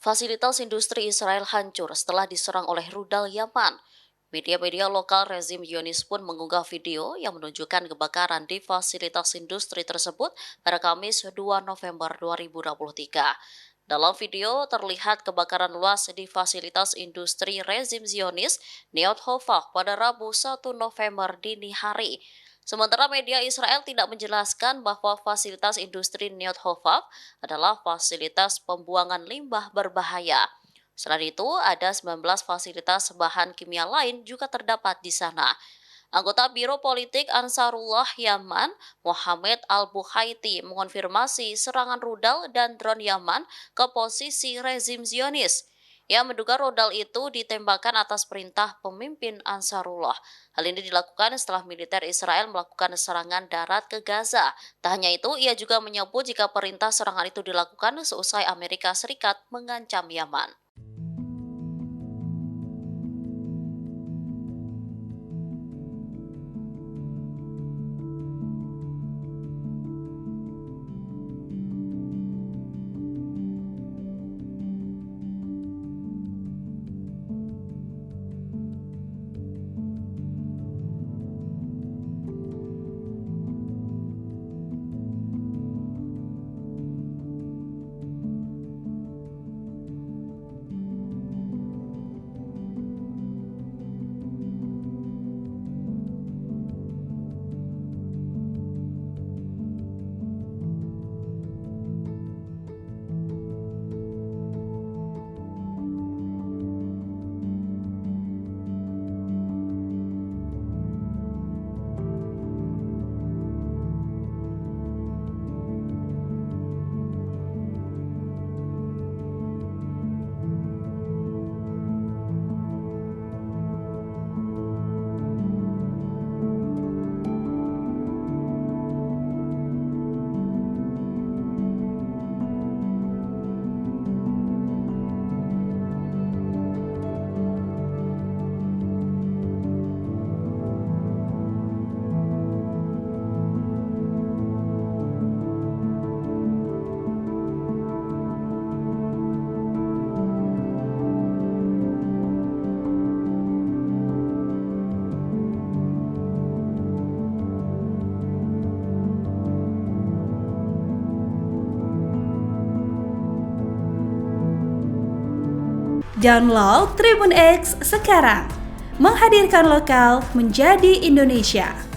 Fasilitas industri Israel hancur setelah diserang oleh rudal Yaman. Media-media lokal rezim Zionis pun mengunggah video yang menunjukkan kebakaran di fasilitas industri tersebut pada Kamis 2 November 2023. Dalam video terlihat kebakaran luas di fasilitas industri rezim Zionis Neot Hova pada Rabu 1 November dini hari. Sementara media Israel tidak menjelaskan bahwa fasilitas industri Neot Hova adalah fasilitas pembuangan limbah berbahaya. Selain itu, ada 19 fasilitas bahan kimia lain juga terdapat di sana. Anggota Biro Politik Ansarullah Yaman, Mohamed Al-Buhaiti, mengonfirmasi serangan rudal dan drone Yaman ke posisi rezim Zionis. Ia menduga rudal itu ditembakkan atas perintah pemimpin Ansarullah. Hal ini dilakukan setelah militer Israel melakukan serangan darat ke Gaza. Tak hanya itu, ia juga menyebut jika perintah serangan itu dilakukan seusai Amerika Serikat mengancam Yaman. Download Tribun X sekarang, menghadirkan lokal menjadi Indonesia.